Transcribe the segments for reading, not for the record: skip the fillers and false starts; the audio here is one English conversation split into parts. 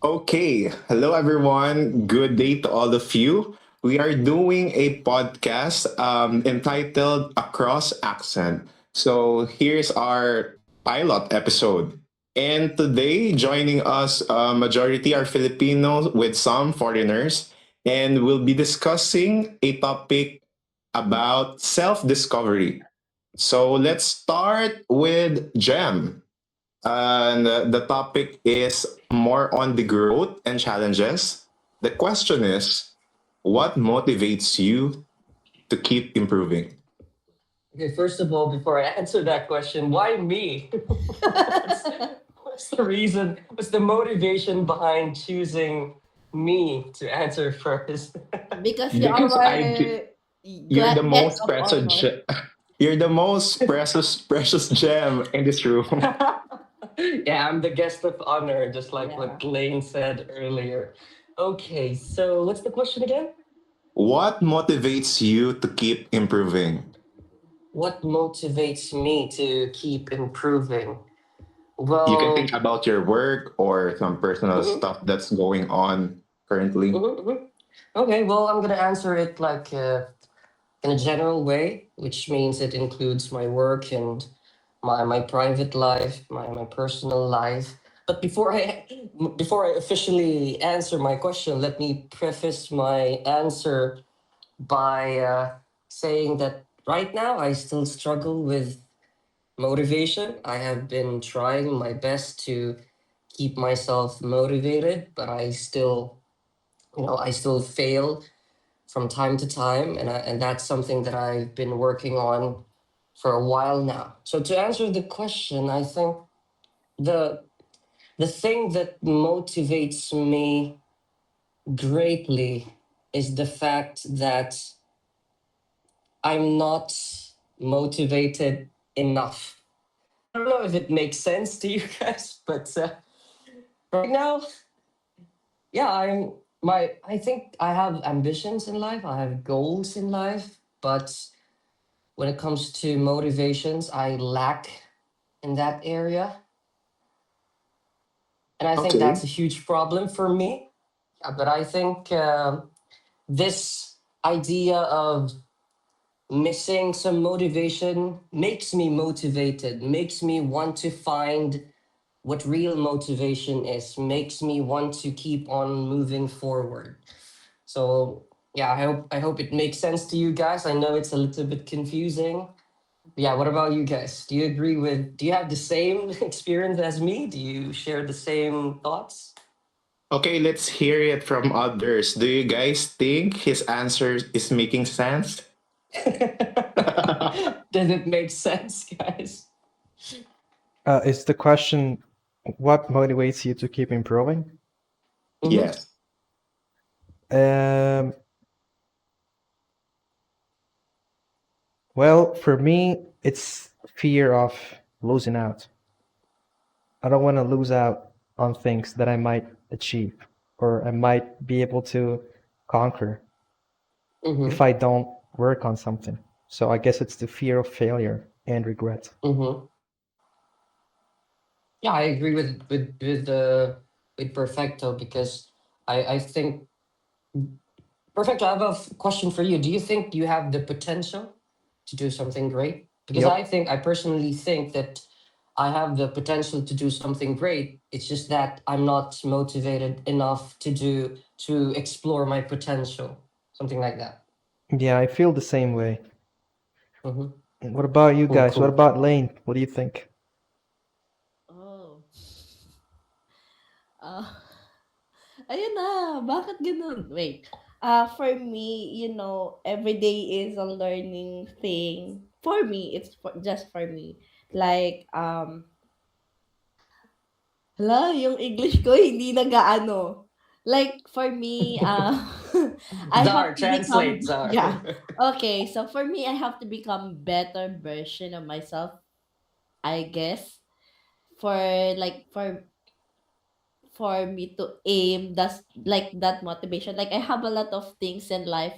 Okay, hello everyone. Good day to all of you. We are doing a podcast entitled Across Accent. So here's our pilot episode. And today, joining us, majority are Filipinos with some foreigners, and we'll be discussing a topic about self discovery. So let's start with Jem. And the topic is more on the growth and challenges. The question is, what motivates you to keep improving? Okay, first of all, before I answer that question, why me? what's, what's the reason? What's the motivation behind choosing me to answer first? Because you are Because our you're the guest most of precious, honor. you're the most precious gem in this room. Yeah, I'm the guest of honor, just like Yeah. what Lane said earlier. Okay, so what's the question again? What motivates you to keep improving? What motivates me to keep improving? You can Well, think about your work or some personal mhm, stuff that's going on currently. mhm. Okay, well, I'm gonna answer it like in a general way, which means it includes my work and my private life, my personal life. But before I officially answer my question, let me preface my answer by saying that right now I still struggle with motivation. I have been trying my best to keep myself motivated, but I still fail from time to time, and that's something that I've been working on for a while now. So to answer the question, I think the the thing that motivates me greatly is the fact that I'm not motivated enough. I don't know if it makes sense to you guys, but right now, yeah, I think I have ambitions in life. I have goals in life, but when it comes to motivations, I lack in that area. And I think Okay. that's a huge problem for me. But I think this idea of missing some motivation makes me motivated, makes me want to find what real motivation is, makes me want to keep on moving forward. So yeah, I hope it makes sense to you guys. I know it's a little bit confusing. Yeah, what about you guys? Do you have the same experience as me? Do you share the same thoughts? Okay, let's hear it from others. Do you guys think his answer is making sense? Does it make sense, guys? Is the question what motivates you to keep improving? Mm-hmm. Yes. Um, well, for me, it's fear of losing out. I don't want to lose out on things that I might achieve or I might be able to conquer if Mm-hmm. I don't work on something. So I guess it's the fear of failure and regret. Mm-hmm. Yeah, I agree with Perfecto because I think Perfecto. I have a question for you. Do you think you have the potential to do something great? Because Yep. I personally think that I have the potential to do something great. It's just that I'm not motivated enough to explore my potential, something like that. Yeah, I feel the same way. Mm-hmm. What about you Cool, guys? What cool. about Lane? What do you think? Oh. Uh, ayun na. Bakit ganun? Wait. For me, every day is a learning thing. For me, just for me. Like, hala, yung English ko hindi nagaano. Like, for me, I have Czar, to become, translate Czar. yeah. Okay, so for me, I have to become better version of myself, I guess. For, like, for me to aim, that's like that motivation. Like, I have a lot of things in life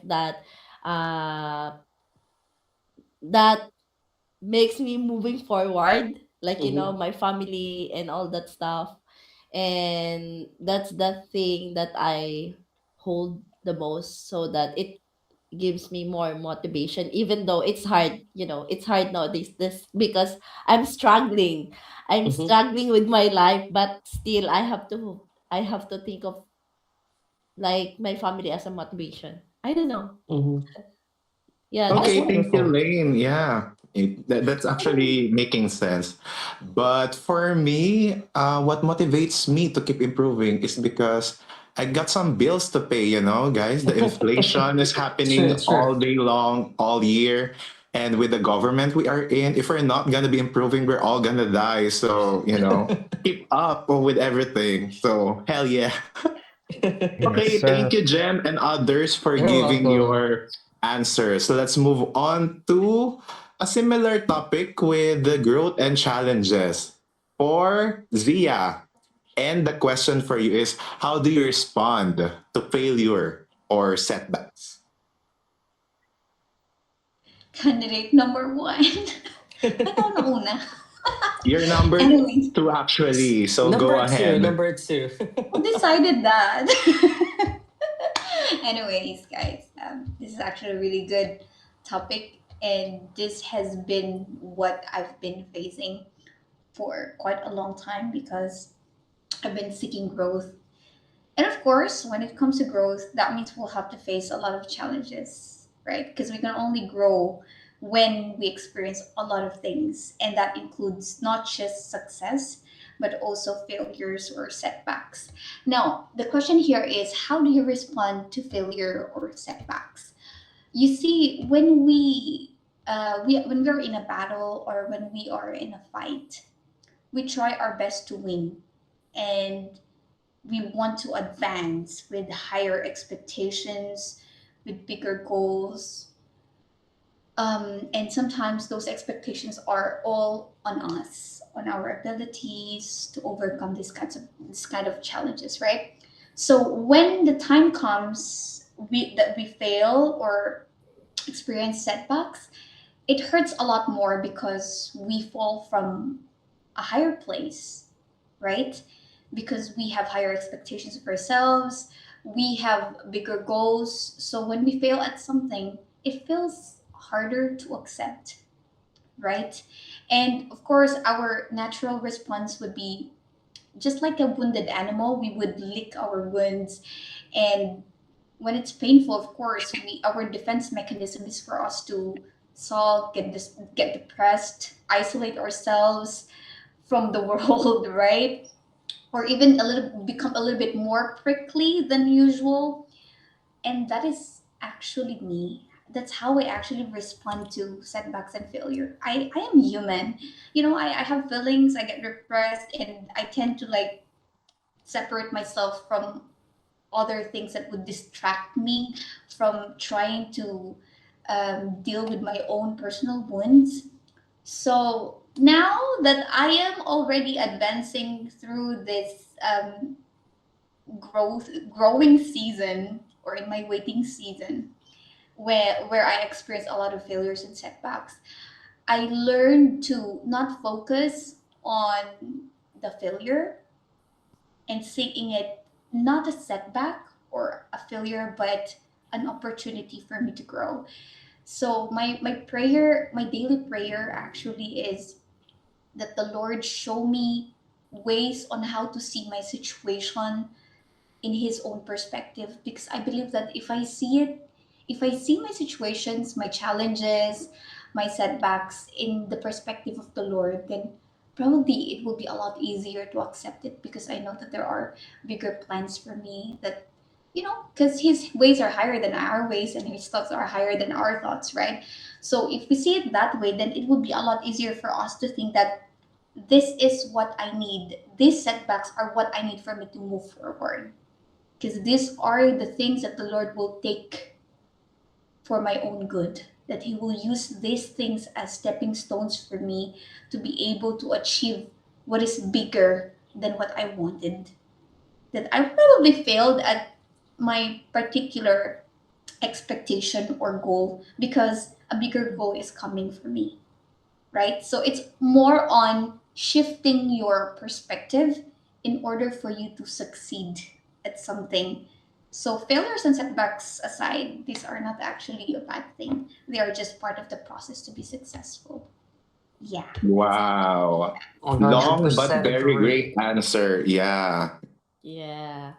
uh, that makes me moving forward, like, Mm-hmm. my family and all that stuff. And that's the thing that I hold the most, so that it gives me more motivation, even though it's hard. It's hard nowadays, this because i'm struggling I'm Mm-hmm. struggling with my life, but still I have to think of like my family as a motivation. I don't know. Mm-hmm. Yeah, Oh, that's that's Okay, thank you, wonderful. Lane. Yeah, that's actually making sense. But for me, what motivates me to keep improving is because I got some bills to pay, guys. The inflation is happening True, true. all day long, all year. And with the government we are in, if we're not going to be improving, we're all going to die. So, keep up with everything. So, hell yeah. Yes, Okay, thank sir. you, Jem, and others for You're giving welcome. your answers. So let's move on to a similar topic with the growth and challenges. For Zia, and the question for you is, how do you respond to failure or setbacks? Candidate number one. Ba't ako nauna? Your number Anyways, two, actually. So go Number two, ahead. number two. who decided that? Anyways, guys, this is actually a really good topic, and this has been what I've been facing for quite a long time because I've been seeking growth. And of course, when it comes to growth, that means we'll have to face a lot of challenges, right? Because we can only grow when we experience a lot of things, and that includes not just success, but also failures or setbacks. Now, the question here is, how do you respond to failure or setbacks? You see, when we're in a battle or when we are in a fight, we try our best to win, and we want to advance with higher expectations, with bigger goals. And sometimes those expectations are all on us, on our abilities to overcome this kind of challenges, right? So when the time comes that we fail or experience setbacks, it hurts a lot more because we fall from a higher place, right? Because we have higher expectations of ourselves, we have bigger goals. So when we fail at something, it feels harder to accept, right? And of course, our natural response would be just like a wounded animal, we would lick our wounds. And when it's painful, of course, our defense mechanism is for us to sulk, get depressed, isolate ourselves from the world, right? Or even become a little bit more prickly than usual. And that is actually me. That's how I actually respond to setbacks and failure. I am human. I have feelings, I get depressed, and I tend to like separate myself from other things that would distract me from trying to deal with my own personal wounds. So now that I am already advancing through this growing season, or in my waiting season, where I experience a lot of failures and setbacks, I learned to not focus on the failure and seeing it not a setback or a failure, but an opportunity for me to grow. So my daily prayer actually is that the Lord show me ways on how to see my situation in his own perspective, because I believe that if I see my situations, my challenges, my setbacks in the perspective of the Lord, then probably it will be a lot easier to accept it, because I know that there are bigger plans for me, that because his ways are higher than our ways and his thoughts are higher than our thoughts, right? So if we see it that way, then it will be a lot easier for us to think that this is what I need. These setbacks are what I need for me to move forward, because these are the things that the Lord will take for my own good, that He will use these things as stepping stones for me to be able to achieve what is bigger than what I wanted. That I probably failed at my particular expectation or goal because a bigger goal is coming for me, right? So it's more on shifting your perspective in order for you to succeed at something. So, failures and setbacks aside, these are not actually a bad thing. They are just part of the process to be successful. Yeah, that's it. Wow. Long but 100% very great agree. answer. Yeah. Yeah.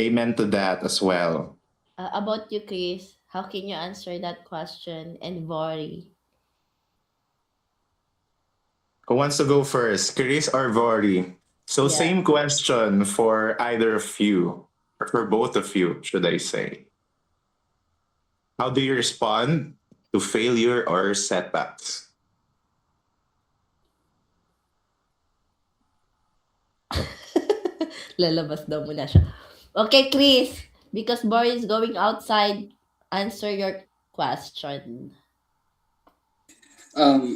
Amen to that as well. About you, Chris, how can you answer that question? And Vori. Who wants to go first? Chris or Vori? So Yeah. same question for either of you, or for both of you, should I say. How do you respond to failure or setbacks? Lalabas daw muna siya. Okay, Chris. Because Vori is going outside, answer your question.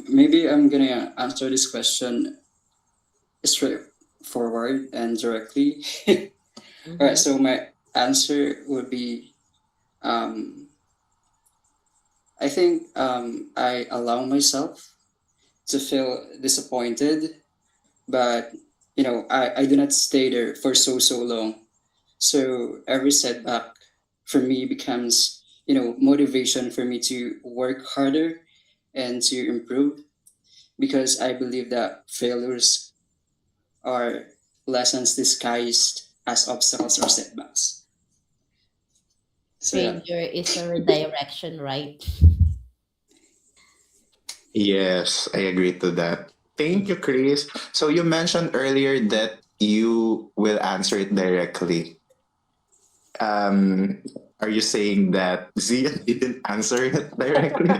Maybe I'm gonna answer this question straightforward and directly. All right, Mm-hmm. so my answer would be um, I think I allow myself to feel disappointed, but I do not stay there for so long. So every setback for me becomes motivation for me to work harder and to improve because I believe that failures are lessons disguised as obstacles or setbacks. So yeah. Failure is a redirection, right? Yes, I agree to that. Thank you, Chris. So you mentioned earlier that you will answer it directly. Um, are you saying that Zia didn't answer it directly?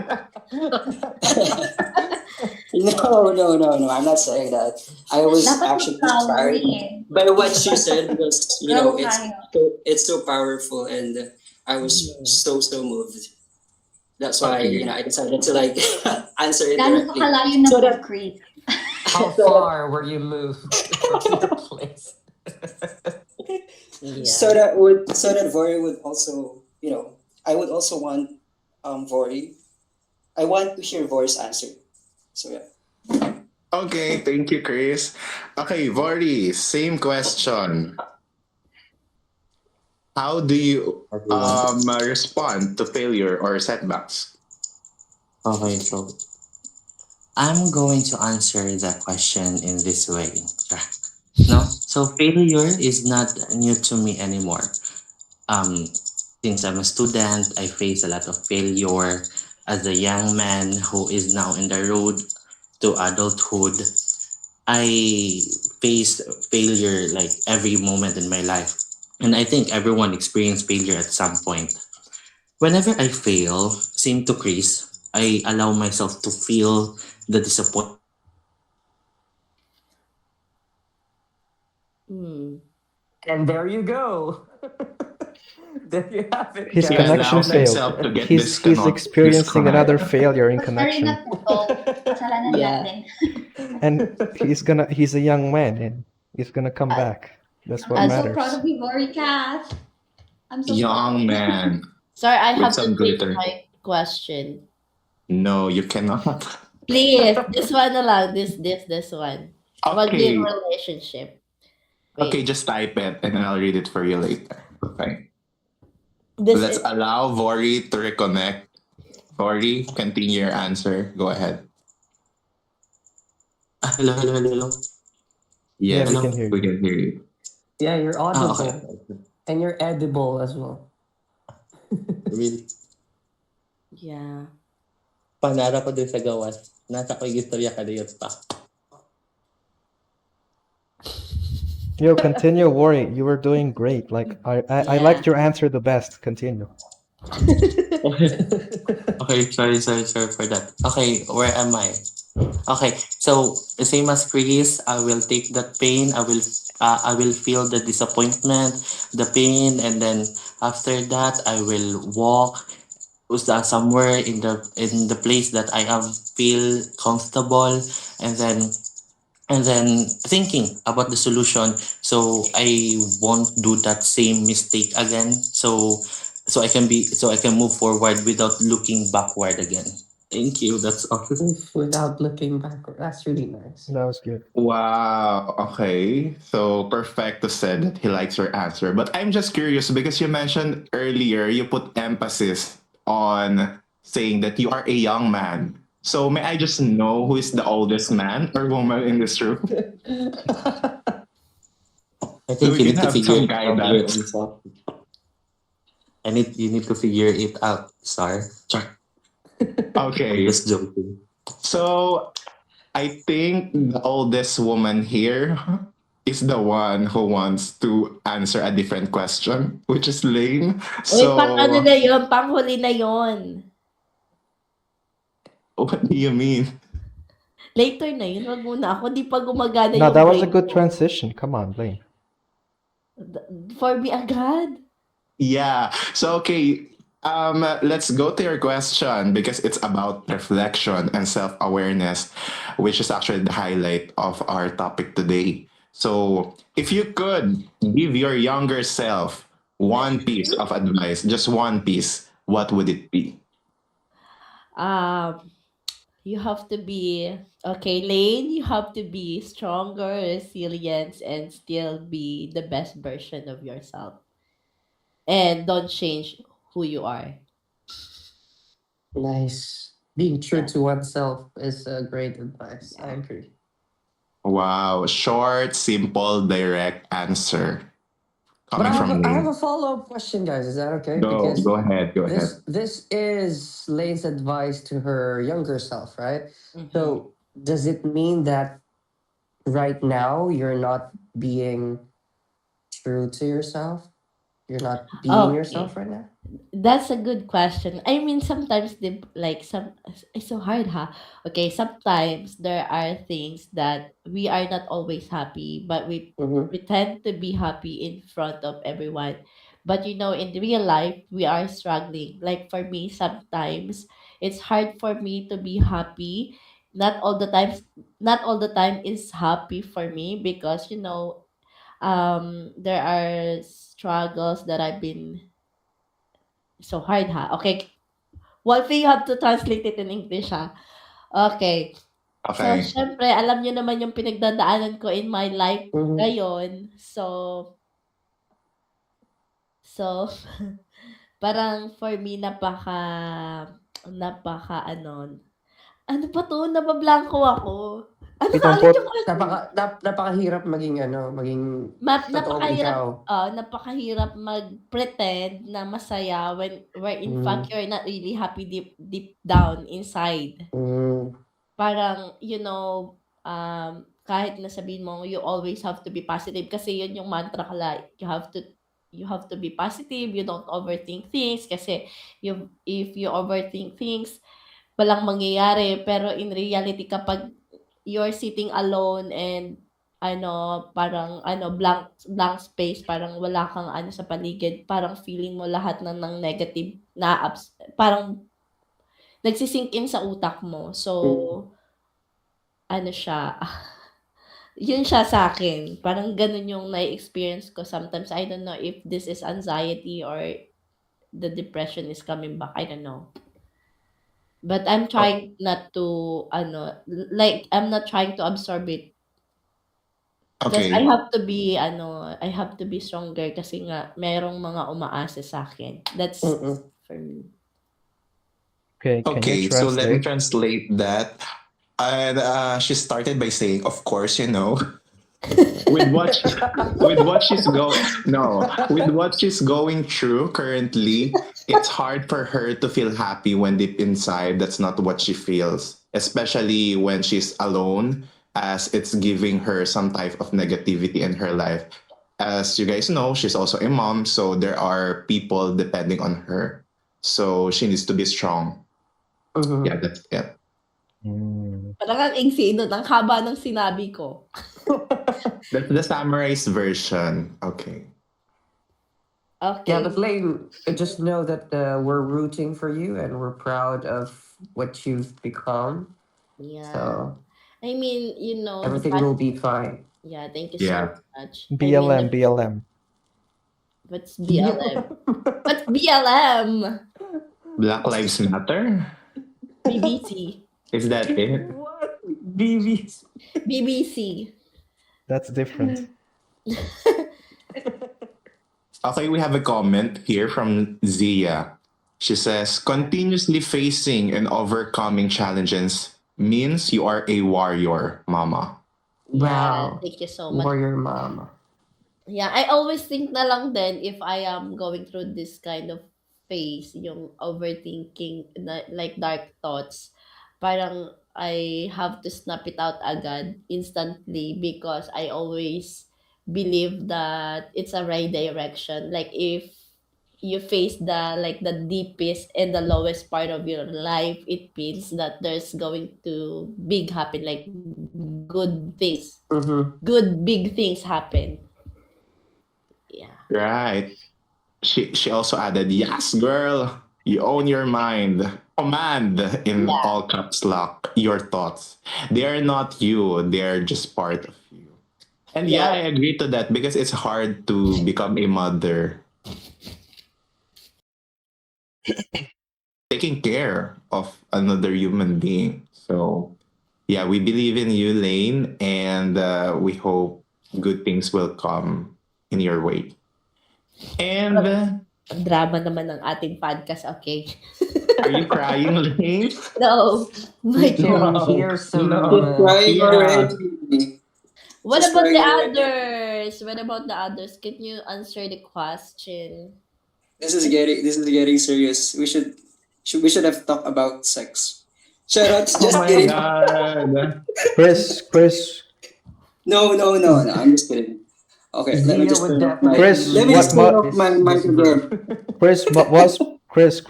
No. I'm not saying that. I was Dapat actually ikaw, inspired Rin. by what she said because Go it's tayo. it's so powerful and I was Mhm. so moved. That's why Okay. I decided to like answer it Gano'n ka directly. kalayo na So move, that Chris? How so that far were you moved from your place? Yeah. so that Vori would also I would also want Vori. I want to hear Vori's answer. So yeah. Okay, thank you, Chris. Okay, Vori, same question. How do you Everyone. respond to failure or setbacks? Okay, so I'm going to answer the question in this way. No, so failure is not new to me anymore. Um, since I'm a student, I face a lot of failure. As a young man who is now in the road to adulthood, I face failure like every moment in my life. And I think everyone experienced failure at some point. Whenever I fail, same to Chris, I allow myself to feel the disappointment. Hmm. And there you go. There you have it, His He guys. connection allows failed. himself to get He's experiencing disconnect. another failure in Basta rin connection, naputol, kasalanan Yeah. natin. and he's a young man and he's gonna come Uh, back. That's what I'm as so proud matters. of you, Vori Kath. I'm so Young proud. man sorry, I with have to some change glitter. my question. No, you cannot. Please, this one na lang. This one. Wag in Okay. relationship. Okay, Wait. just type it and I'll read it for you later. Okay. This Let's is allow Vori to reconnect. Vori, continue your answer. Go ahead. Hello. Yeah, we Yes, Hello. can hear we you. can hear you. Yeah, you're Okay. audible. And you're edible as well. Really? yeah. Panara ko dun sa gawas. Nasa ko yung istorya ka yun pa. Yo, continue, Worry. You were doing great. Like I Yeah. liked your answer the best. Continue. Okay, sorry for that. Okay, where am I? Okay, so the same as Chris, I will take that pain. I will feel the disappointment, the pain, and then after that, I will walk somewhere in the place that I am feel comfortable, and then thinking about the solution, so I won't do that same mistake again. So I can move forward without looking backward again. Thank you. That's all. Without looking back. That's really nice. That was good. Wow. Okay. So Perfecto said that he likes your answer. But I'm just curious because you mentioned earlier you put emphasis on saying that you are a young man. So may I just know who is the oldest man or woman in this room? I So think we you can need to have figure some it out for guidance. yourself. You need to figure it out, Star. Char. I'm Okay. just joking. So I think the oldest woman here is the one who wants to answer a different question, which is Lane. Uy, pang ano So na yun, panghuli na yun. what do you mean? Later na yun, wag muna ako, di pa gumagana No, yung that was a brain good ko. transition. Come on, Blaine. For me agad. Yeah. So okay, let's go to your question because it's about reflection and self-awareness, which is actually the highlight of our topic today. So, if you could give your younger self one piece of advice, just one piece, what would it be? Um, you have to be, okay, Lane, you have to be stronger, resilient, and still be the best version of yourself. And don't change who you are. Nice. Being true Yeah. to oneself is a great advice. I Yeah. agree. Wow, short, simple, direct answer But coming from I have me. a follow up question, guys. Is that okay? Go, Because go ahead, go ahead. this is Lane's advice to her younger self, right? Mhm. So does it mean that right now you're not being true to yourself? You're not being yourself Okay. right now? That's a good question. I mean, sometimes it's so hard, huh? Okay, sometimes there are things that we are not always happy, but we Mm-hmm. pretend to be happy in front of everyone. But in real life, we are struggling. Like for me, sometimes it's hard for me to be happy. Not all the time is happy for me because there are struggles that I've been so hard, ha? Okay, one thing you have to translate it in English, ha? Okay. So, Okay. syempre, alam niyo naman yung pinagdadaanan ko in my life Mm-hmm. ngayon. So, parang for me, ano ba to? Nabablanko ako. Ano Repeat pa ang ulit quote. yung question? Napakahirap maging totoong Napakahirap, ikaw. napakahirap mag-pretend na masaya where in fact you're not really happy deep down inside. Mm. Parang, kahit na sabihin mo, you always have to be positive kasi yun yung mantra ko like, you have to be positive, you don't overthink things kasi if you overthink things, walang mangyayari. Pero in reality, kapag you're sitting alone and parang blank space, parang wala kang sa paligid, parang feeling mo lahat ng negative parang nagsisink in sa utak mo. So, siya, yun siya sa akin. Parang ganun yung na-experience ko sometimes. I don't know if this is anxiety or the depression is coming back. I don't know. But I'm Oh, trying not to, I'm not trying to absorb it. Because okay. I have to be stronger kasi nga, merong mga umaasa sa akin. That's Mm-mm. for me. Okay, can you Okay, so let me translate? translate that. And she started by saying, of course, with what with what she's go no with what she's going through currently, it's hard for her to feel happy when deep inside that's not what she feels, especially when she's alone, as it's giving her some type of negativity in her life. As you guys know, she's also a mom, so there are people depending on her, so she needs to be strong. Mhm. Yeah, that's it. Mm. Parang ang iksi nun, ang haba ng sinabi ko. That's the summarized version. Okay. Yeah, Okay. but Lane, just know that we're rooting for you and we're proud of what you've become. Yeah. So I mean, everything will be fine. yeah, thank you Yeah. so much. I mean, BLM. what's BLM? What's BLM? Black Lives Matter. BBC. Is that it? What? BBs. BBC. That's different. Okay, we have a comment here from Zia. She says, continuously facing and overcoming challenges means you are a warrior, mama. Yeah, Wow. thank you so much. Warrior mama. Yeah, I always think na lang then if I am going through this kind of phase, yung overthinking, like dark thoughts, parang I have to snap it out agad instantly because I always believe that it's a right direction. Like if you face the deepest and the lowest part of your life, it means that there's going to big happen, like good things, Mm-hmm. good big things happen. Yeah. Right. She also added, yes, girl, you own your mind. Command in Yeah. all caps lock your thoughts. They are not you, they're just part of you. And yeah, Yeah. I agree to that because it's hard to become a mother taking care of another human being. So, yeah, we believe in you, Lane, and we hope good things will come in your way. And Drama naman ng ating podcast, okay? are you crying, Lane? No. We My can God. hear some. No. Crying Yeah. already. What Just about the crying already. others? What about the others? Can you answer the question? This is getting serious. We should have talked about sex. Shout out. Oh Just my kidding. God. Chris, No, no, no, no. I'm just kidding. Okay, let me Zia just would turn off my. definitely Chris, Let me what just turn mo- off my mic this again. Chris, what was Chris,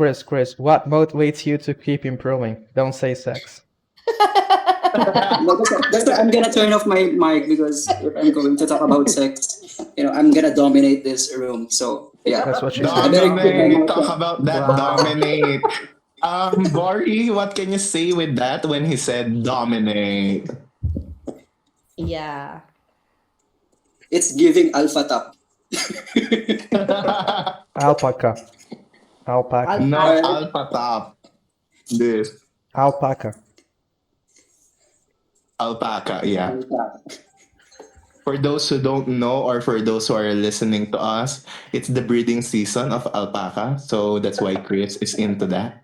what motivates you to keep improving? Don't say sex. No, I'm gonna turn off my mic because if I'm going to talk about sex, I'm gonna dominate this room. So yeah, That's what you I said. better keep my Dominate. mic Talk on. about that. Wow. Dominate. Bori, what can you say with that when he said dominate? Yeah. It's giving alpha top. Alpaca. Alpaca. No, Alright. alpha top. This. Alpaca. Alpaca, yeah. Alpha. For those who don't know or for those who are listening to us, it's the breeding season of alpaca. So that's why Chris is into that.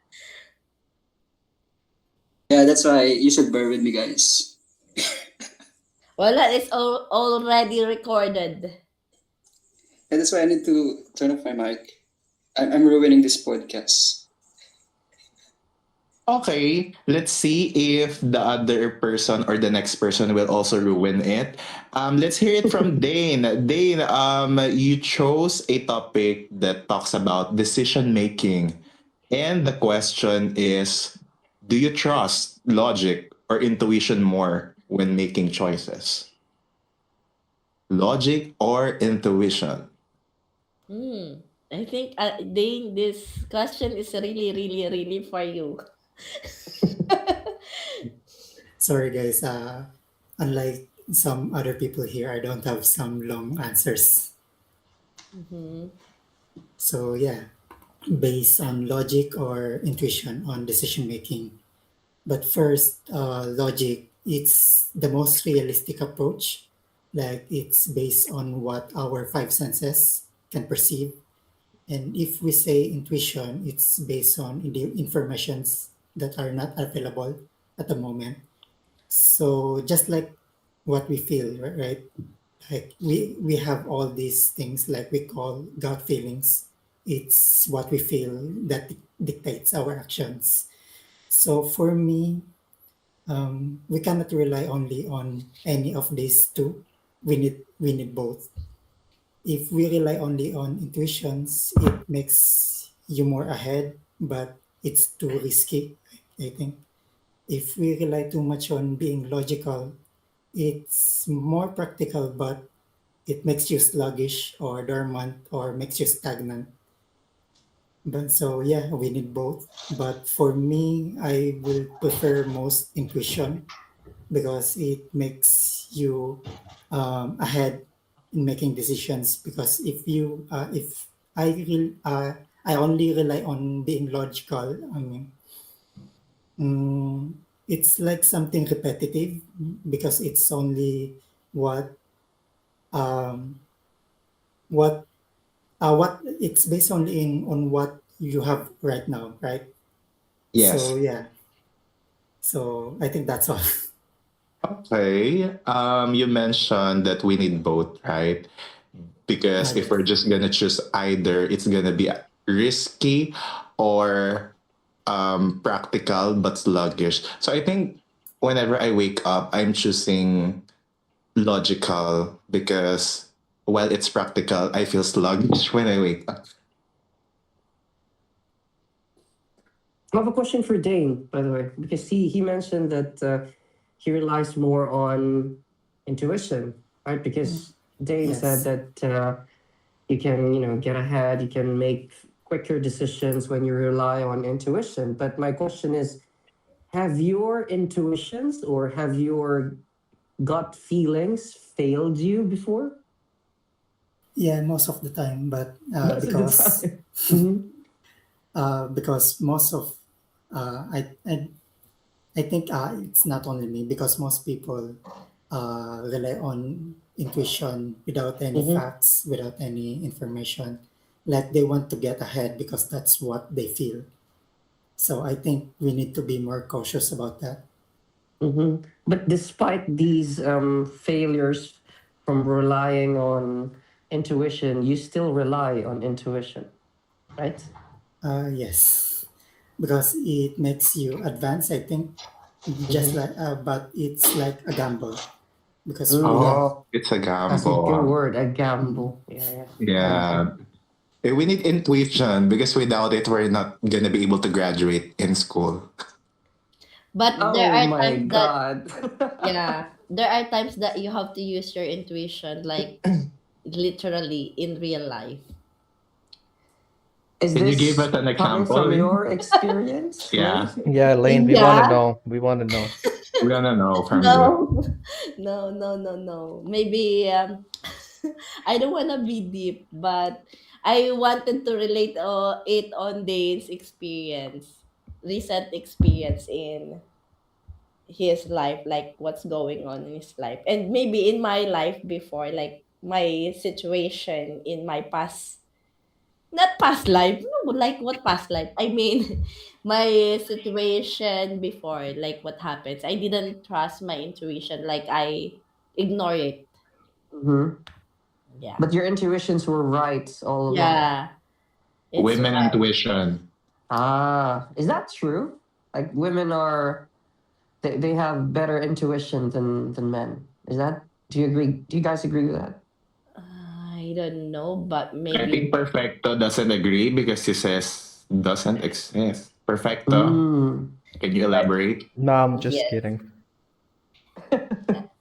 Yeah, that's why you should bear with me, guys. Wala, it's already recorded. And that's why I need to turn off my mic. I'm ruining this podcast. Okay, let's see if the other person or the next person will also ruin it. Let's hear it from Dane. Dane, you chose a topic that talks about decision making. And the question is, do you trust logic or intuition more when making choices? Logic or intuition? I think Dane, this question is really, really, really for you. Sorry, guys. Unlike some other people here, I don't have some long answers. Mhm. So, yeah, based on logic or intuition on decision making. But first, logic, it's the most realistic approach. Like, it's based on what our five senses can perceive. And if we say intuition, it's based on the informations that are not available at the moment. So just like what we feel, right? Like we have all these things like we call gut feelings. It's what we feel that dictates our actions. So for me, we cannot rely only on any of these two. We need both. If we rely only on intuitions, it makes you more ahead, but it's too risky, I think. If we rely too much on being logical, it's more practical, but it makes you sluggish or dormant or makes you stagnant. But so yeah, we need both. But for me, I will prefer most intuition because it makes you ahead in making decisions. Because if I only rely on being logical, I mean, Mm, it's like something repetitive because it's only what um, what what it's based only in on what you have right now, right? So Yes. yeah, so I think that's all. Okay. You mentioned that we need both, right? Because if we're Yes. just gonna choose either, it's gonna be risky or practical but sluggish. So I think whenever I wake up, I'm choosing logical because while it's practical, I feel sluggish when I wake up. I have a question for Dane, by the way, because he mentioned that he relies more on intuition, right? Because Dane said Yes. that you can, get ahead, you can make quicker decisions when you rely on intuition. But my question is, have your intuitions or have your gut feelings failed you before? Yeah, most of the time, but Most of the time. Mhm. because most of I think it's not only me because most people rely on intuition without any Mhm. facts, without any information. Like they want to get ahead because that's what they feel. So I think we need to be more cautious about that. But despite these failures from relying on intuition, you still rely on intuition, right? Yes, because it makes you advance. I think just Mm-hmm. like, but it's like a gamble because we Mm, have. Oh, it's a that's a good gamble. word, a Mm, gamble. Yeah, yeah. I like Yeah. it. We need intuition because without it, we're not gonna be able to graduate in school. But there Oh are my times that, God. yeah, there are times that you have to use your intuition, like literally in real life. Is Can you give us this an coming example, from Lynn? your experience, Lynn? Yeah, Yeah, Lane, we want to Yeah. know. We want to know. we wanna know from you. No, no, no, no, no. Maybe I don't want to be deep, but I wanted to relate it on Dane's experience, recent experience in his life, like what's going on in his life, and maybe in my life before, like my situation in my past, not past life, no, like what past life? I mean, my situation before, like what happens. I didn't trust my intuition, like I ignore it. Mm-hmm. Yeah. But your intuitions were right all along. Yeah. It's Women right. intuition. Ah, is that true? Like women are they have better intuition than men. Is that do you agree? Do you guys agree with that? I don't know, but I think maybe. Perfecto doesn't agree because he says doesn't exist. Perfecto. Mm. Can you But elaborate? No, I'm just yes. kidding.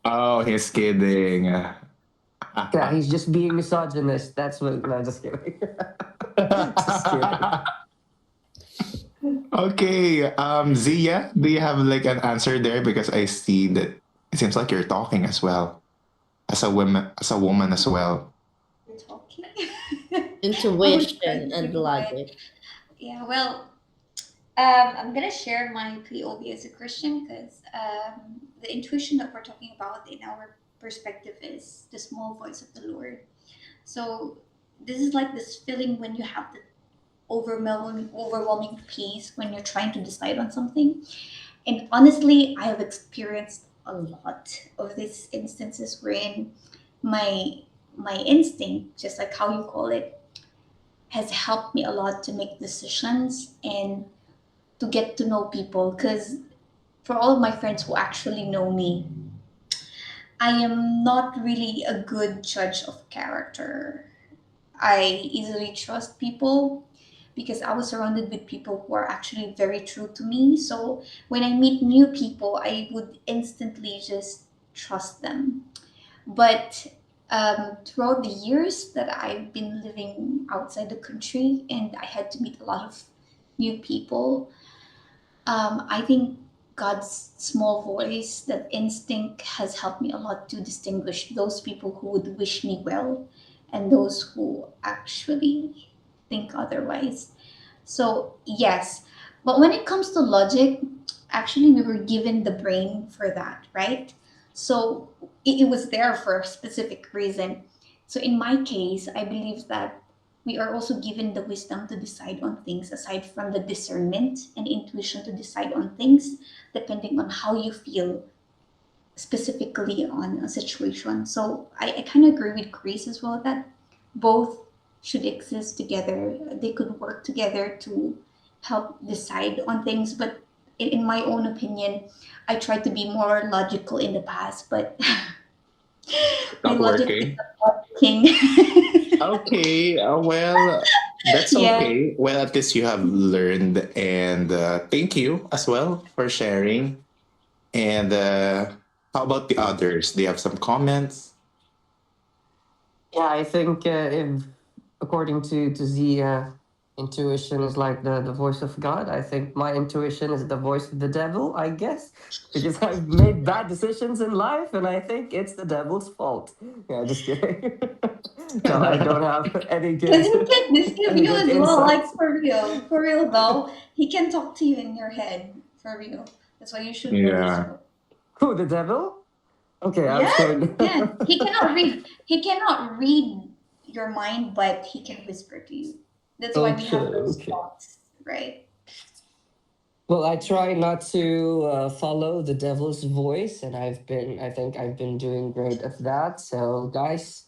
Oh, he's kidding. Yeah, he's just being misogynist. That's what. No, just kidding. Just kidding. Okay, Zia, do you have like an answer there? Because I see that it seems like you're talking as well as a woman as well. We're talking. I was trying Intuition to and think of it. logic. Yeah, well, I'm gonna share my POV as a Christian because the intuition that we're talking about in our perspective is the small voice of the Lord. So this is like this feeling when you have the overwhelming peace when you're trying to decide on something. And honestly, I have experienced a lot of these instances wherein my my instinct, just like how you call it, has helped me a lot to make decisions and to get to know people. Because for all of my friends who actually know me, I am not really a good judge of character. I easily trust people because I was surrounded with people who are actually very true to me. So when I meet new people, I would instantly just trust them. But throughout the years that I've been living outside the country and I had to meet a lot of new people, I think God's small voice, that instinct, has helped me a lot to distinguish those people who would wish me well and those who actually think otherwise. So, yes. But when it comes to logic, Actually, we were given the brain for that, right? So it was there for a specific reason. So in my case, I believe that we are also given the wisdom to decide on things aside from the discernment and intuition to decide on things depending on how you feel specifically on a situation. So I kind of agree with Grace as well that both should exist together. They could work together to help decide on things. But in my own opinion, I tried to be more logical in the past, but my Not logic is working. not working. Okay, well, that's Yeah. okay. Well, at least you have learned, and thank you as well for sharing. And how about the others? Do you have some comments? Yeah, I think if according to Z, intuition is like the voice of God. I think my intuition is the voice of the devil, I guess, because I've made bad decisions in life, and I think it's the devil's fault. Yeah, just kidding. No, I don't have any Because good he can deceive any you good as well, like insights. for real. For real though. He can talk to you in your head. For real. That's why you should know Yeah. yourself. Who, the devil? Okay, I'm Yes, scared. yes. He cannot read your mind, but he can whisper to you. That's why we Okay, have those okay. thoughts, right? Well, I try not to follow the devil's voice, and I think I've been doing great at that. So, guys,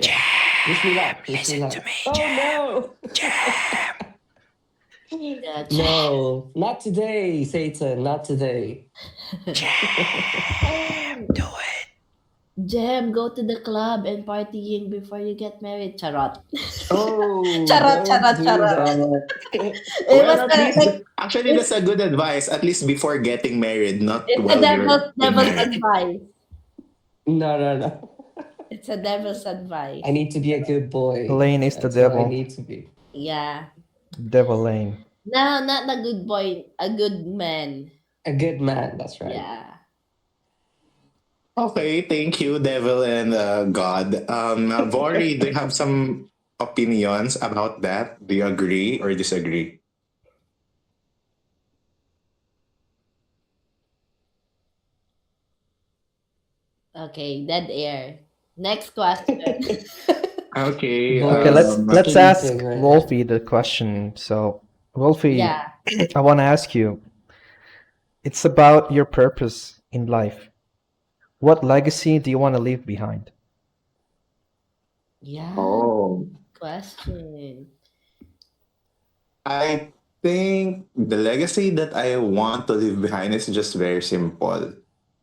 yeah, wish me luck. Wish me luck. Oh no, Yeah, no, not today, Satan, not today. Jem, go to the club and partying before you get married. Charot. Oh, Charot, don't charot, do charot. that. It Well, was at least like actually it's that's a good advice. At least before getting married, not it's a while you're been devil's married. advice. No, no, no. It's a devil's advice. I need to be a good boy. Lane is the That's what I devil. need to be. Yeah. Devil Lane. No, not a good boy, a good man. A good man. That's right. Yeah. Okay, thank you, Devil and God. Vori, do you have some opinions about that? Do you agree or disagree? Okay, dead air. Next question. Okay. Okay, Boys let's sleeping ask right now. Wolfie the question. So, Wolfie, Yeah. I want to ask you. It's about your purpose in life. What legacy do you want to leave behind? Yeah. Oh, Question. I think the legacy that I want to leave behind is just very simple.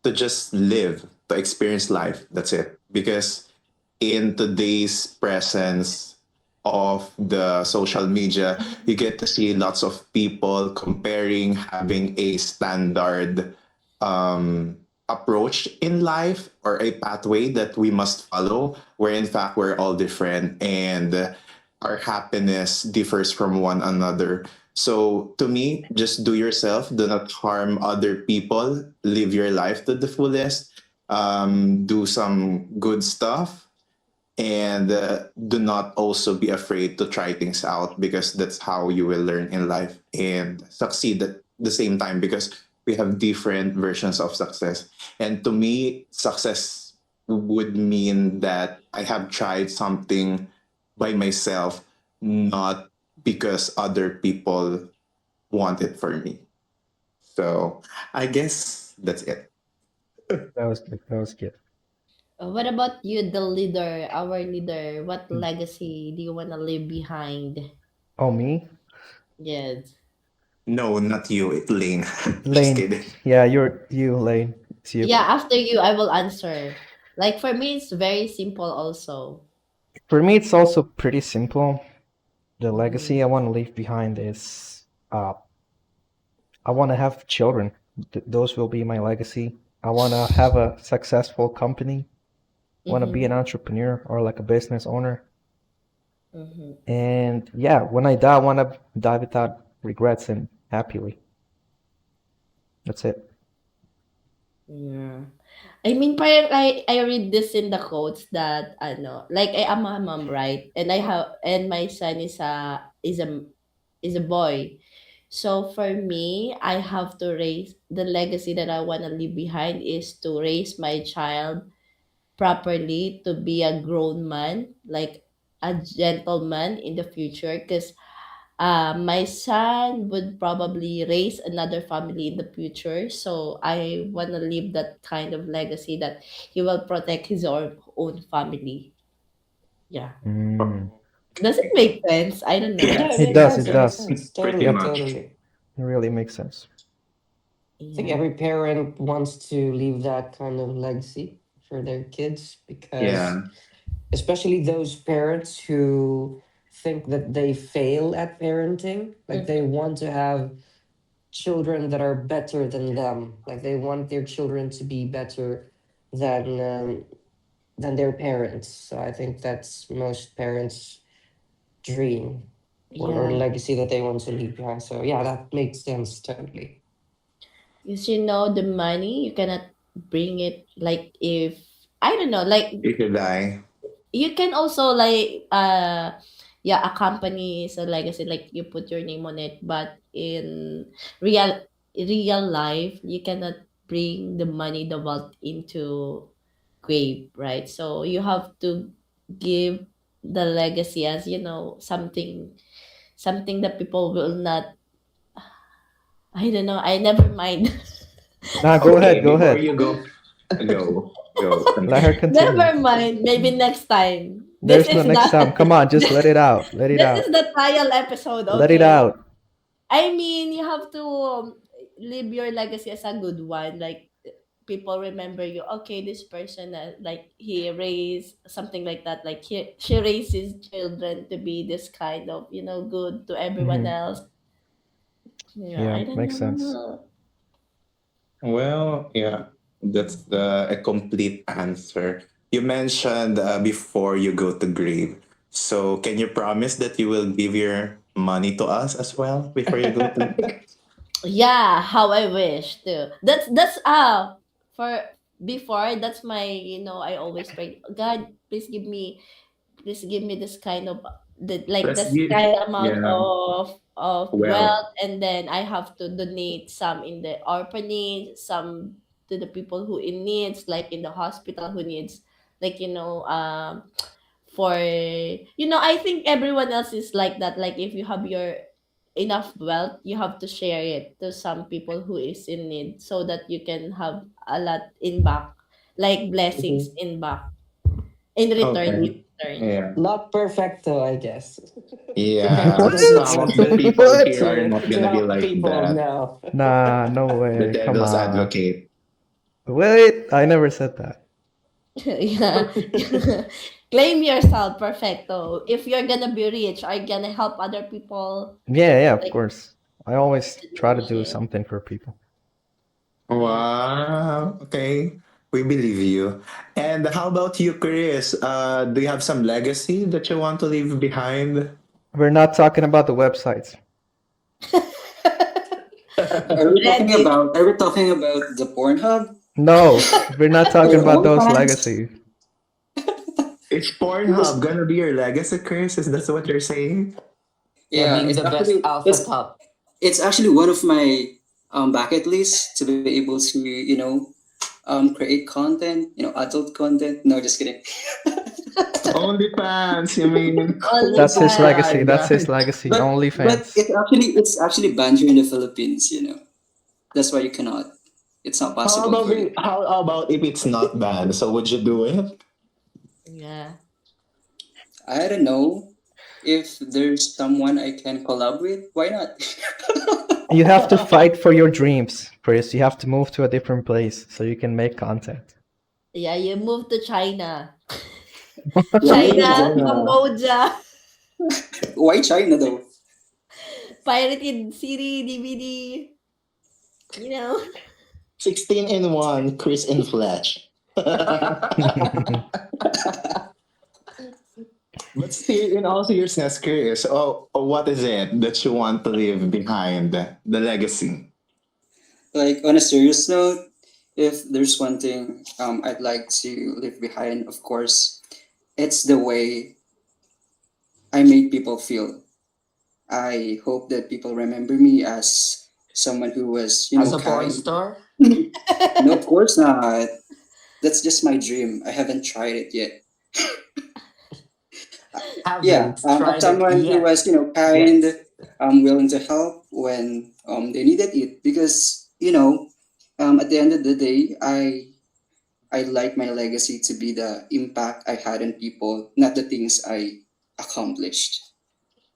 To just live, to experience life. That's it. Because in today's presence of the social media, you get to see lots of people comparing, having a standard approach in life or a pathway that we must follow, where in fact we're all different and our happiness differs from one another. So to me, just do yourself, do not harm other people, live your life to the fullest, do some good stuff, and do not also be afraid to try things out because that's how you will learn in life and succeed at the same time because we have different versions of success. And to me, success would mean that I have tried something by myself, not because other people want it for me. So I guess that's it. That was good. That was good. What about you, the leader, our leader? What legacy do you want to leave behind? Oh, me? Yes. No, not you, it Lane. Just Lane. kidding. Yeah, you're you, Lane. It's you. Yeah, after you, I will answer. Like for me, it's very simple also. For me, it's also pretty simple. The Mm-hmm. legacy I want to leave behind is I want to have children. Those will be my legacy. I want to have a successful company. Want to be Mm-hmm. an entrepreneur or like a business owner. Mm-hmm. And yeah, when I die, I want to die without regrets and happily. That's it. Yeah. I mean, parang I read this in the quotes that ano, like I am a mom, right? And I have and my son is a boy. So for me, I have to raise the legacy that I want to leave behind is to raise my child properly to be a grown man, like a gentleman in the future. Because my son would probably raise another family in the future. So I want to leave that kind of legacy that he will protect his own family. Yeah. Mm. Does it make sense? I don't know. Yeah, it Yes, It makes does. it sense. It It does. makes does. sense. Pretty Totally, Yep. much. totally. It really makes sense. I think Yeah. every parent wants to leave that kind of legacy for their kids because, Yeah. especially those parents who think that they fail at parenting, like they Mhm. want to have children that are better than them. Like they want their children to be better than um, than their parents. So I think that's most parents' dream or Yeah. legacy that they want to leave behind. So yeah, that makes sense totally. Because the money, you cannot bring it like if I don't know, like If you die. you can also like yeah, a company is a legacy, like you put your name on it, but in real real life, you cannot bring the money, the wealth into grave, right? So you have to give the legacy as something that people will not. I don't know. I never mind. Nah, go Okay, ahead. Go before ahead. you go, Let her continue. continue. Never mind. Maybe next time. This There's is no next time. the Come on, just let it out. Let it this is out. the trial episode. Let it Okay. out. I mean, you have to live your legacy as a good one. Like people remember you. Okay, this person, like he raised something like that. Like she raised his children to be this kind of good to everyone Hmm. else. Yeah, Yeah, I don't makes sense. know. Well, yeah, that's a complete answer. You mentioned before you go to grave. So can you promise that you will give your money to us as well before you go to grave? Yeah, how I wish to. That's for before. That's my I always pray. God, please give me this kind of Let's this give, kind amount yeah, of well, wealth, and then I have to donate some in the orphanage, some to the people who in needs, like in the hospital who needs, like for I think everyone else is like that. Like if you have your enough wealth, you have to share it to some people who is in need, so that you can have a lot in back, like blessings Mhm. in back, in return. okay, In return. yeah. Not perfecto, I guess. Yeah, Depends on What? the some of the situation. people What? here are not To gonna be help the like people, that. no. Nah, no The way. Come devil's on. advocate. Wait, I never said that. Yeah. Claim yourself, perfecto. If you're gonna be rich, are you gonna help other people? Yeah, yeah, of Like, course. I always try to do yeah. something for people. Yeah. Wow. Okay. We believe you. And how about you, Chris? Do you have some legacy that you want to leave behind? We're not talking about the websites. Reddit. Are we talking about the Pornhub? No, we're not talking Or about those OnlyFans? legacies. Is Because Pornhub gonna be your legacy, Chris? Is that what you're saying? Yeah, yeah, being it's the best actually alpha it's top. it's actually one of my bucket lists to be able to create content, adult content. No, just kidding. OnlyFans, you mean? That's his Oh OnlyFans. my legacy. That's his god. legacy. But OnlyFans. it's actually banned here in the Philippines. That's why you cannot. It's not How possible about for you. how about if it's not banned? So would you do it? Yeah. I don't know if there's someone I can collab with. Why not? You have to fight for your dreams, Chris. You have to move to a different place so you can make content. Yeah, you move to China. Why China, China? China. Cambodia, Why China though? pirated CD, DVD. You know. 16 in 1, Chris in flesh. But still, in all seriousness, Chris, what is it that you want to leave behind? The legacy. Like on a serious note, if there's one thing I'd like to leave behind, of course, it's the way I made people feel. I hope that people remember me as someone who was, As a porn kind. star? No, of course not. That's just my dream. I haven't tried it yet. Yeah, Haven't of tried it someone who yet. was, kind, Yes. willing to help when they needed it. Because, at the end of the day, I like my legacy to be the impact I had on people, not the things I accomplished.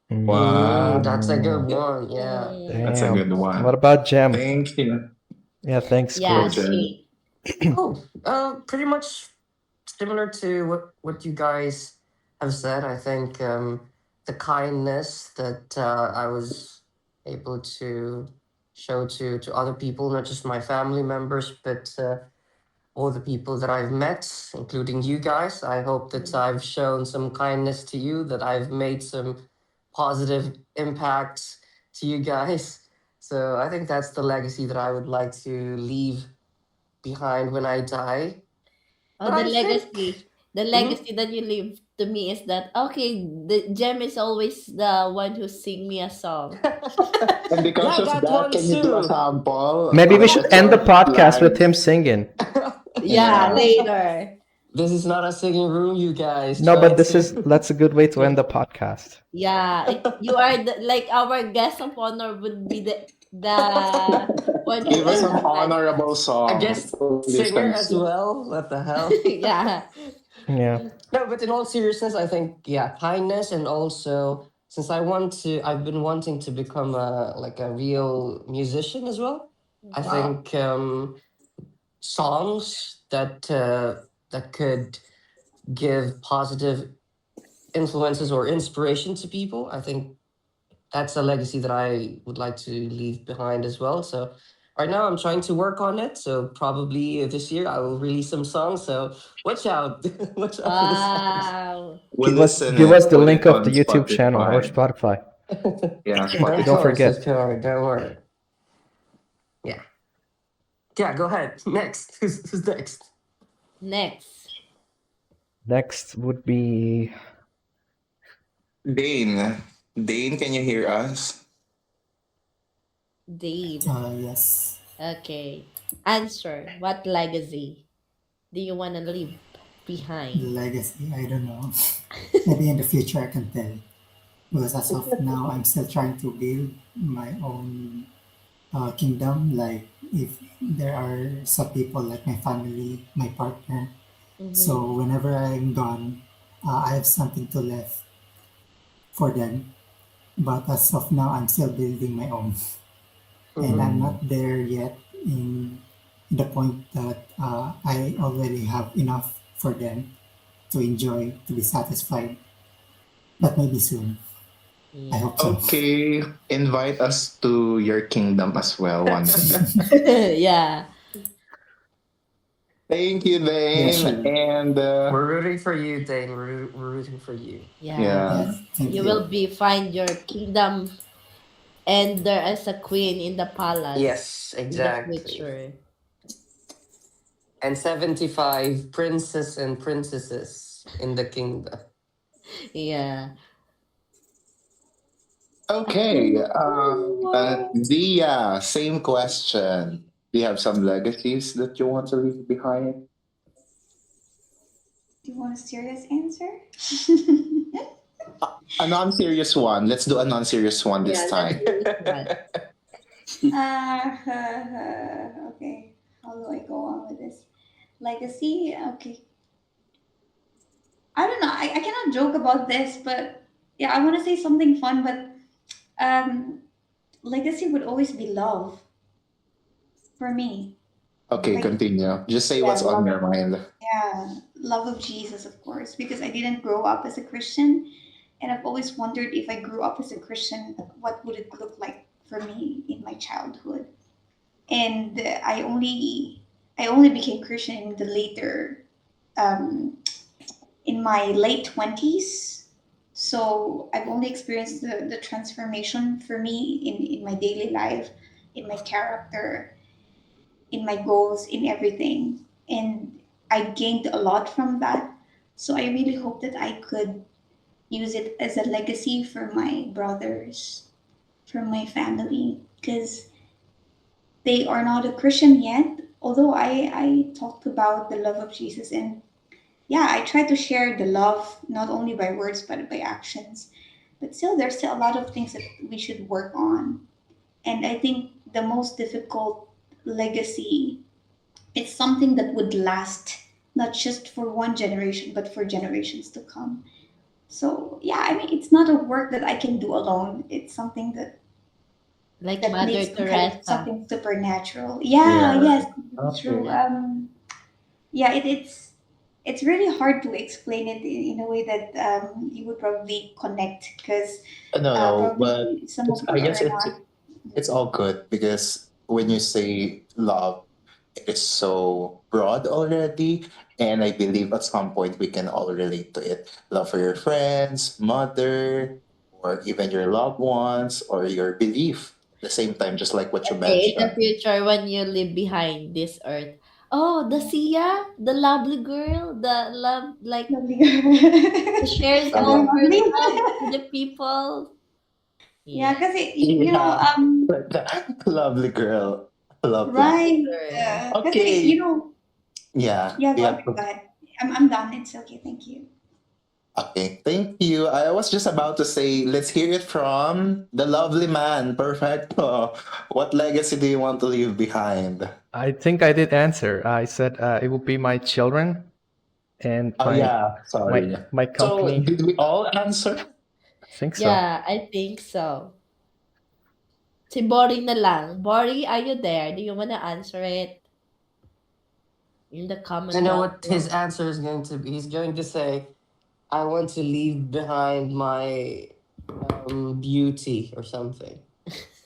That's a good Wow. one. Yeah. That's a Damn. good What one. about Gem? Thank you. Yeah, thanks, Yeah, Go, Chris. Jen. same. Oh, pretty much similar to what you guys have said. I think the kindness that I was able to show to other people, not just my family members, but all the people that I've met, including you guys. I hope that I've shown some kindness to you, that I've made some positive impacts to you guys. So I think that's the legacy that I would like to leave behind when I die. Oh, But the I think, legacy. The Mhm. legacy that you leave to me is that okay, the Gem is always the one who sing me a song. And because Yeah, of that that, one can you do a too. sample, Maybe we like a should end the short podcast with line? him singing. Yeah, Yeah. later. This is not a singing room, you guys. No, Try but this is to. that's a good way to end the podcast. Yeah, you are like our guest of honor would be the one who Give us ends an the honorable podcast. A song guest to singer listen as to. well. What the hell? Yeah. Yeah. No, but in all seriousness, I think yeah, kindness, and also since I've been wanting to become a real musician as well. I Wow. think songs that could give positive influences or inspiration to people. I think that's a legacy that I would like to leave behind as well. So right now I'm trying to work on it. So probably this year I will release some songs. So watch out, watch out for the songs. Wow. We'll listen Give it, us the put link it of on the YouTube channel or Spotify. Spotify. Yeah, Of Don't Spotify. course, forget. of course, don't worry. Yeah, yeah. Go ahead. Next, who's next? Next, Next would be Dane. Dane, can you hear us? Dave. Yes. Okay. Answer. What legacy do you want to leave The behind? legacy, I don't know. Maybe in the future I can tell. Because as of now, I'm still trying to build my own kingdom. Like if there are some people like my family, my partner. Mm-hmm. So whenever I'm gone, I have something to left for them. But as of now, I'm still building my own, and Mhm. I'm not there yet in the point that I already have enough for them to enjoy, to be satisfied. But maybe soon. I Yeah. hope so. Okay, invite us to your kingdom as well one day. Yeah. Thank you, Yeah, Dane. sure. And We're rooting for you, Dane. We're rooting for you. Yeah. yeah, Yes, thank You you. will be find your kingdom and there is a queen in the palace Yes, in the exactly. future. And 75 princes and princesses in the kingdom. Yeah. okay. Dia, same question. Do you have some legacies that you want to leave behind? Do you want a serious answer? A non-serious one. Let's do a non-serious one Yeah, this that's time. this one. Okay. How do I go on with this? Legacy? Okay. I don't know. I cannot joke about this, but yeah, I want to say something fun, but um, legacy would always be love for me. Okay, Like, continue. Just say yeah, what's on love. your mind. Yeah, love of Jesus, of course, because I didn't grow up as a Christian, and I've always wondered if I grew up as a Christian, what would it look like for me in my childhood? And I only became Christian in the later, um, in my late 20s. So I've only experienced the transformation for me in my daily life, in my character, in my goals, in everything. And I gained a lot from that. So I really hope that I could use it as a legacy for my brothers from my family because they are not a Christian yet. Although I talked about the love of Jesus, and yeah, I try to share the love not only by words but by actions. But still, there's still a lot of things that we should work on. And I think the most difficult legacy, it's something that would last not just for one generation but for generations to come. So yeah, I mean, it's not a work that I can do alone. It's something Like that Mother needs some kind of Teresa. something supernatural. Yeah, Yeah. yes, true. Okay. Yeah, it's really hard to explain it in a way that you would probably connect because No, but probably some of I you guess are not. it's all good because when you say love, it is so broad already. And I believe at some point we can all relate to it. Love for your friends, mother, or even your loved ones, or your belief. At the same time, just like what you Okay, in the mentioned. future when you live behind this earth. Oh, the Sia, the lovely girl, the love like Lovely girl. shares Oh, So all yeah. her lovely. love to the people. Yeah, Yeah, because Yeah. Lovely girl. Love that. lovely right. girl. Because Okay. Yeah. yeah, We go have ahead, go ahead. I'm done. It's okay. Thank you. Okay, thank you. I was just about to say, let's hear it from the lovely man. Perfecto. What legacy do you want to leave behind? I think I did answer. I said it would be my children and Oh yeah, sorry. my So company. did we all answer? I think so. Yeah, I think so. Si Bori na lang. Bori, are you there? Do you wanna answer it in the I comment know down what his below? answer is going to be. He's going to say, I want to leave behind my beauty or something.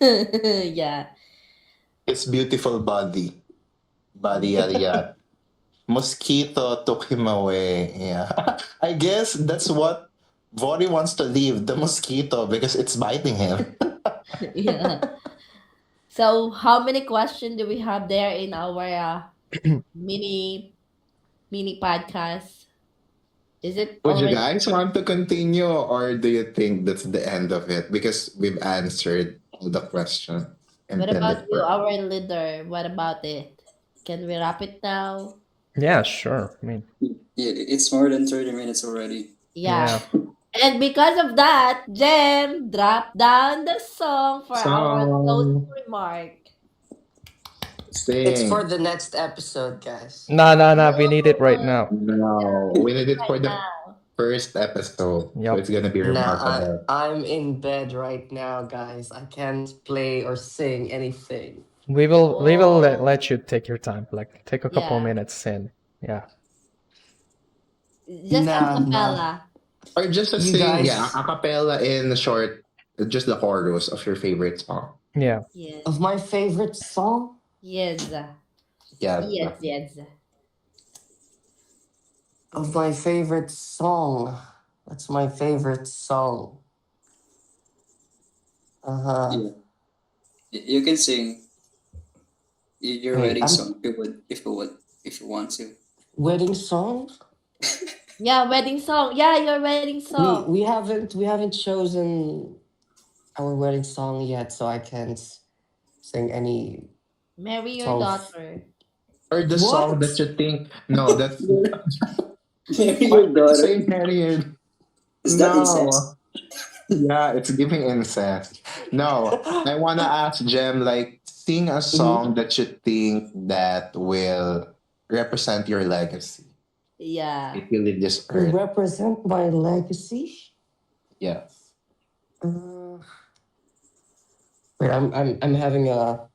Yeah. His beautiful body. Body yada yada. Mosquito took him away. Yeah. I guess that's what Vori wants to leave, the mosquito, because it's biting him. Yeah. So how many questions do we have there in our mini podcast? Is it Would you already? guys want to continue, or do you think that's the end of it? Because we've answered all the questions What about intended you, for us. our leader? What about it? Can we wrap it now? Yeah, sure. I mean, Yeah, it's more than 30 minutes already. Yeah. yeah. And because of that, Jem drop down the song for our closing So, remark. It's for sing. the next episode, guys. No, no, no. We need it right No, now. No, we need it for right the now. first episode. So Yep. it's gonna be Nah, remarkable. I'm in bed right now, guys. I can't play or sing anything. We will Oh, let you take your time. Like take a couple yeah. minutes and yeah. Just a Nah, nah. cappella. Or just to You sing, yeah, guys, a cappella in short, just the chorus of your favorite song. Yeah. Yes. of my favorite song, Yes. Yeah. Yes, yes. of my favorite song. That's my favorite song. Uh-huh. Yeah. You can sing your Wait, wedding I'm song if you want to. wedding song? Yeah, wedding song. Yeah, your wedding We song. we haven't chosen our wedding song yet, so I can't sing any Marry your song. daughter. Or the song What? that you think, no, that's Marry why your would you say daughter. period? Is that incest? No. Yeah, it's giving incest. No, I wanna ask Jem, like, sing a Mhm. song that you think that will represent your legacy Yeah. if you leave this To earth. represent my legacy. Yes. Uh, wait, I'm having a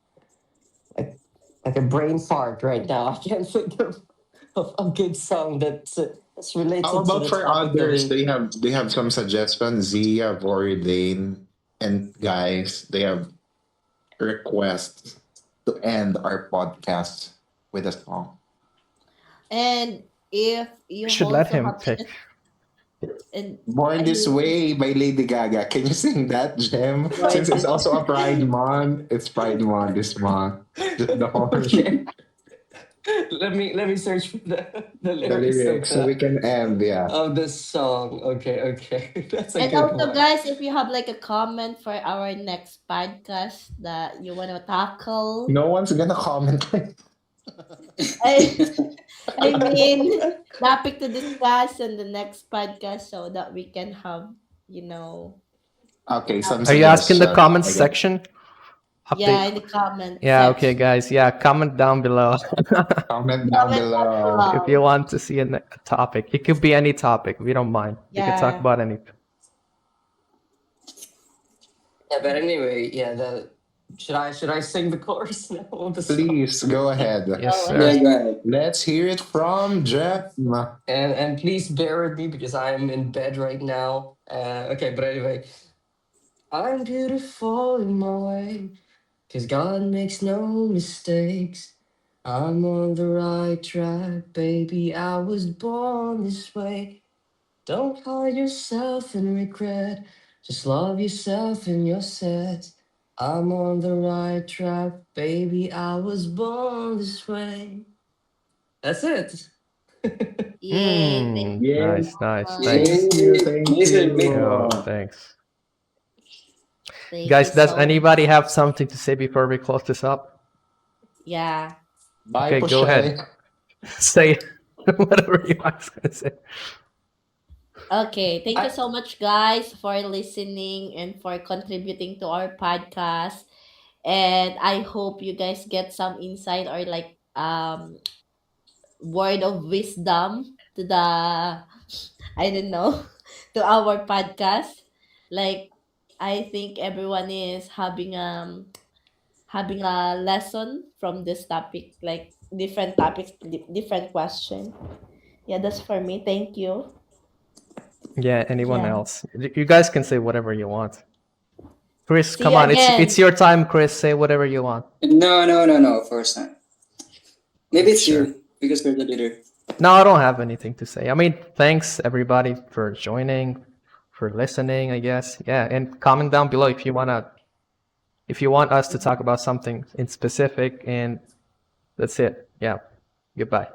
like a brain fart right now. I can't think of a good song that's How related to about the for topic that others? we. They have some suggestions. Zia, Vori, Dane, and guys, they have requests to end our podcast with a song. And if We you should let also him have pick. and Born I This mean, Way by Lady Gaga. Can you sing that, Jem? Lord, Since it's also a Pride Month, it's Pride Month this month. Just the whole thing. let me search for the The lyrics lyrics so we can end. Yeah. of the song. Okay, okay. That's a And good also, one. guys, if you have like a comment for our next podcast that you want to tackle, No one's gonna comment. I, I mean, topic to discuss in the next podcast so that we can have, you know, Okay, some Are you asking the suggestion. comments I guess. section? yeah, Update. in the comment Yeah, okay, section. guys. Yeah, comment down below Comment down Comment down below. if you below. want to see a topic. It could be any topic. We don't mind. We can talk Yeah. about anything. Yeah, but anyway, yeah. Should I sing the chorus now of the song? Please go ahead. Yes, Oh, sir. Yeah, go ahead. Let's hear it from Jeff. And please bear with me because I'm in bed right now. Okay, but anyway, I'm beautiful in my way, 'cause God makes no mistakes. I'm on the right track, baby. I was born this way. Don't hide yourself in regret. Just love yourself and you're set. I'm on the right track, baby. I was born this way. That's it. yay. Thank Mm, you Yeah. so nice, nice. much. Thanks. Thank you. Thank Nice one, mate. Yo, you. thanks. Thank Guys, you does so anybody have something to say before we close this up? Yeah. Bye, Okay, go Poche. ahead. Say whatever you guys gonna say. Okay. Thank I- you so much, guys, for listening and for contributing to our podcast. And I hope you guys get some insight or like word of wisdom to the I don't know to our podcast. Like I think everyone is having a lesson from this topic, like different topics, different question. Yeah, that's for me. Thank you. Yeah, anyone Yeah. else? You guys can say whatever you want. Chris, See come you on. again. It's your time, Chris. Say whatever you want. No, of course not. Maybe it's Sure. you because you're the leader. No, I don't have anything to say. I mean, thanks everybody for joining, for listening, I guess. Yeah, and comment down below if you want us to talk about something in specific, and that's it. Yeah. Goodbye.